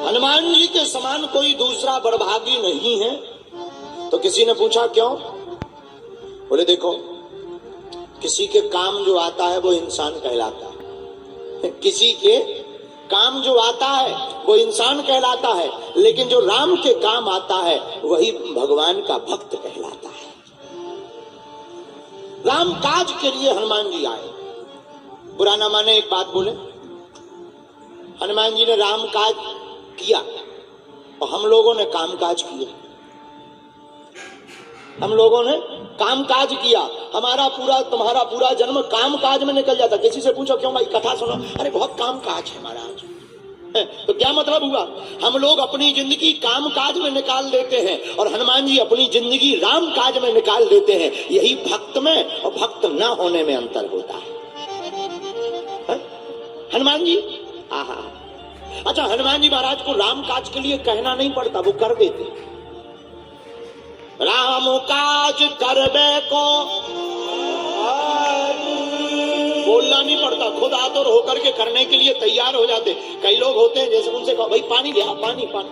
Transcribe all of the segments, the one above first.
हनुमान जी के समान कोई दूसरा बड़भागी नहीं है। तो किसी ने पूछा क्यों? बोले देखो, किसी के काम जो आता है वो इंसान कहलाता है, किसी के काम जो आता है वो इंसान कहलाता है, लेकिन जो राम के काम आता है वही भगवान का भक्त कहलाता है। राम काज के लिए हनुमान जी आए। बुरा ना माने एक बात बोले, हनुमान जी ने राम काज किया और हम लोगों ने काम काज किया। हम लोगों ने काम काज किया, हमारा पूरा तुम्हारा पूरा जन्म काम काज में निकल जाता। किसी से पूछो क्यों भाई कथा सुनो, अरे बहुत काम काज है महाराज। तो क्या मतलब हुआ? हम लोग अपनी जिंदगी काम काज में निकाल देते हैं और हनुमान जी अपनी जिंदगी राम काज में निकाल देते हैं। यही भक्त में और भक्त ना होने में अंतर होता है। हनुमान जी आहा, अच्छा हनुमान जी महाराज को राम काज के लिए कहना नहीं पड़ता, वो कर देते। राम काज करबे को बोलना नहीं पड़ता, खुद आतुर होकर के करने के लिए तैयार हो जाते। कई लोग होते हैं जैसे उनसे कहो भाई पानी ले आओ, पानी पानी,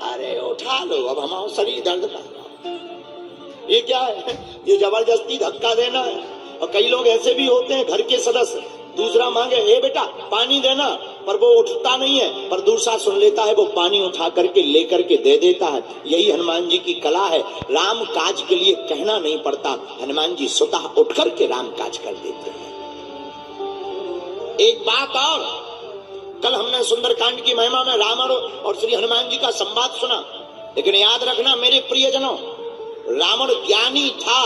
अरे उठा लो अब हमारा शरीर दर्द कर। ये क्या है? ये जबरदस्ती धक्का देना है। और कई लोग ऐसे भी होते हैं, घर के सदस्य दूसरा मांगे ए बेटा पानी देना, पर वो उठता नहीं है, पर दूसरा सुन लेता है, वो पानी उठा करके लेकर के दे देता है। यही हनुमान जी की कला है। राम काज के लिए कहना नहीं पड़ता, हनुमान जी स्वतः उठ करके राम काज कर देते हैं। एक बात और, कल हमने सुंदरकांड की महिमा में रावण और श्री हनुमान जी का संवाद सुना, लेकिन याद रखना मेरे प्रियजनों, रावण ज्ञानी था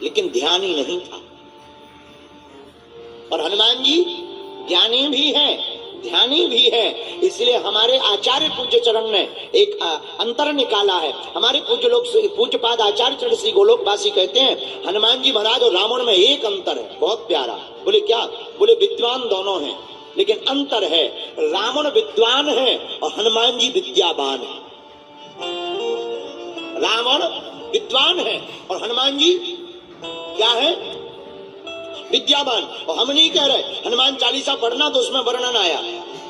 लेकिन ध्यानी नहीं था, और हनुमान जी ज्ञानी भी हैं ध्यानी भी है। इसलिए हमारे आचार्य पूज्य चरण ने एक अंतर निकाला है। हमारे पूज्य लोग पूज्यपाद आचार्य चरण श्री गोलोकवासी कहते हैं हनुमान जी महाराज और रावण में एक अंतर है, बहुत प्यारा। बोले क्या? बोले विद्वान दोनों हैं, लेकिन अंतर है, रावण विद्वान है और हनुमान जी विद्यावान है। रावण विद्वान है और हनुमान जी क्या है? विद्यावान। और हम नहीं कह रहे, हनुमान चालीसा पढ़ना तो उसमें वर्णन आया,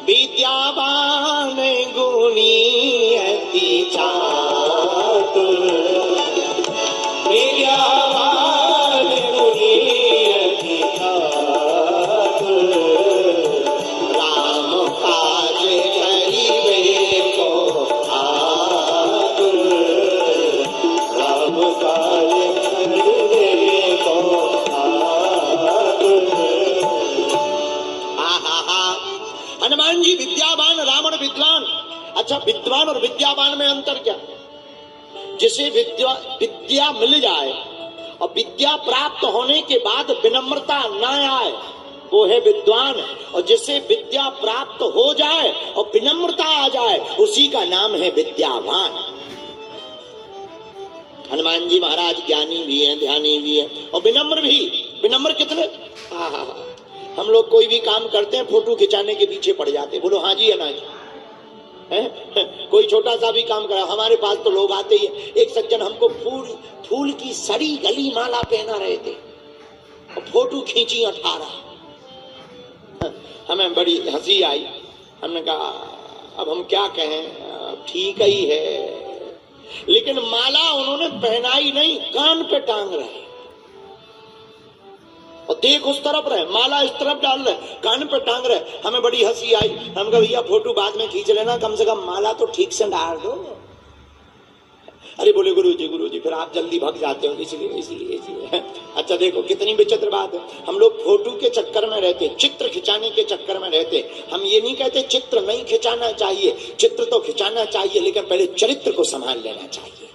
विद्यावान गुणी अति चातुर, विद्यावान गुणी अति चातुर, राम काज करिबे को आतुर, राम काज करिबे को। हनुमान जी विद्यावान, रावण विद्वान। अच्छा विद्वान और विद्यावान में अंतर क्या? जिसे विद्या मिल जाए और विद्या प्राप्त होने के बाद विनम्रता न आए वो है विद्वान, और जिसे विद्या प्राप्त हो जाए और विनम्रता आ जाए उसी का नाम है विद्यावान। हनुमान जी महाराज ज्ञानी भी हैं, ध्यानी भी हैं और विनम्र भी। विनम्र कितने? हम लोग कोई भी काम करते हैं फोटो खिंचाने के पीछे पड़ जाते, बोलो हाँ जी या ना जी है? कोई छोटा सा भी काम करा, हमारे पास तो लोग आते ही। एक सज्जन हमको फूल की सड़ी गली माला पहना रहे थे और फोटो खींची 18। हमें बड़ी हंसी आई। हमने कहा अब हम क्या कहें, ठीक ही है, लेकिन माला उन्होंने पहनाई नहीं, कान पे टांग रहे और देख उस तरफ रहे, माला इस तरफ डाल रहे, कान पे टांग रहे। हमें बड़ी हंसी आई। हम कहा भैया फोटो बाद में खींच लेना, कम से कम माला तो ठीक से डाल दो। अरे बोले गुरुजी फिर आप जल्दी भाग जाते हो, इसलिए। अच्छा देखो कितनी विचित्र बात है। हम लोग फोटो के चक्कर में रहते, चित्र खिंचाने के चक्कर में रहते। हम ये नहीं कहते चित्र नहीं खिंचाना चाहिए, चित्र तो खिंचाना चाहिए, लेकिन पहले चरित्र को संभाल लेना चाहिए।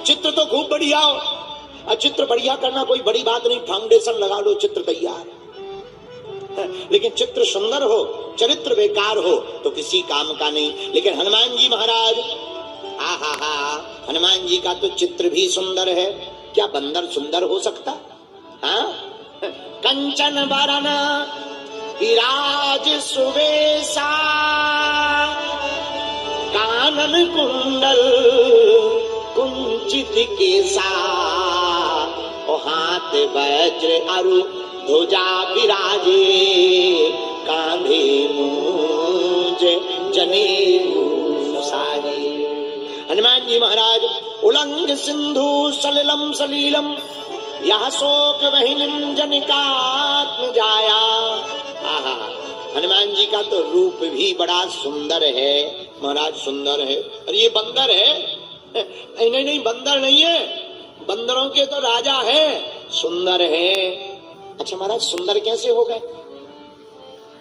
चित्र तो खूब बढ़िया हो, चित्र बढ़िया करना कोई बड़ी बात नहीं, फाउंडेशन लगा लो चित्र तैयार, लेकिन चित्र सुंदर हो चरित्र बेकार हो तो किसी काम का नहीं। लेकिन हनुमान जी महाराज हनुमान जी का तो चित्र भी सुंदर है, क्या बंदर सुंदर हो सकता? हाँ, कंचन वरण विराज सुवेशा, कानन कुंडल कुंचित केसा, हाथ वज्र अरु ध्वजा विराजे, कांधे जनेऊ सारी। हनुमान जी महाराज उलंग सिंधु सलिलम सलीलम यह शोक वहिनीम जनिकात्म जाया। आहा, हनुमान जी का तो रूप भी बड़ा सुंदर है महाराज, सुंदर है। और ये बंदर है? नहीं नहीं, बंदर नहीं है, बंदरों के तो राजा है, सुंदर है। अच्छा महाराज, सुंदर कैसे हो गए?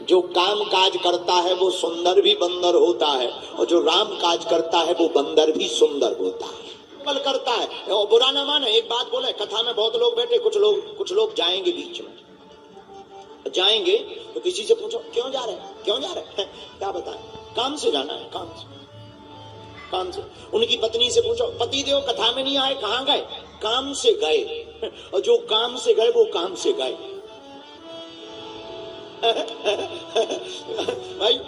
जो काम काज करता है वो सुंदर भी बंदर होता है, और जो राम काज करता है वो बंदर भी सुंदर होता है। बल करता है, और बुरा ना माने, एक बात बोले, कथा में बहुत लोग बैठे, कुछ लोग जाएंगे, बीच में जाएंगे तो किसी से पूछो क्यों जा रहे हैं, क्यों जा रहे हैं? क्या बताएं, काम से जाना है, काम से। उनकी पत्नी से पूछो, पति देव कथा में नहीं आए, कहाँ गए? काम से गए। और जो काम से गए वो काम से गए। भाई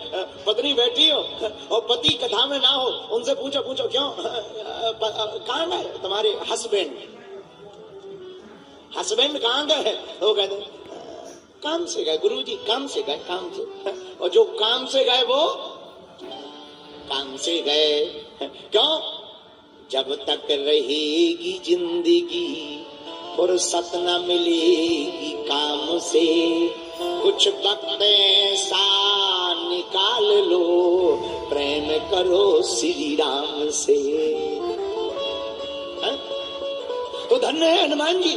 पत्नी बैठी हो और पति कथा में ना हो, उनसे पूछो क्यों, कहाँ गए तुम्हारे हस्बैंड कहाँ गए? वो कहते काम से गए गुरुजी, काम से गए, काम से। और जो काम से गए वो काम से गए। क्यों? जब तक रहेगी जिंदगी फुर्सत न मिलेगी काम से, कुछ वक्त ऐसा निकाल लो, प्रेम करो श्री राम से। तो धन्य है हनुमान जी,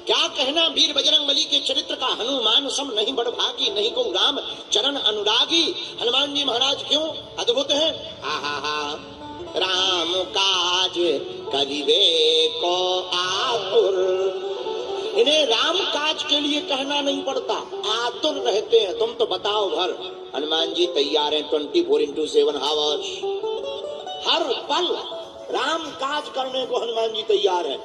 क्या कहना वीर बजरंगबली के चरित्र का। हनुमान सम नहीं बड़भागी, नहीं को राम चरण अनुरागी। हनुमान जी महाराज क्यों अद्भुत हैं? हा राम काज करिवे को आतुर। इन्हें राम काज के लिए कहना नहीं पड़ता, आतुर रहते हैं। तुम तो बताओ भर, हनुमान जी तैयार हैं 24/7 आवर्स, हर पल राम काज करने को हनुमान जी तैयार हैं।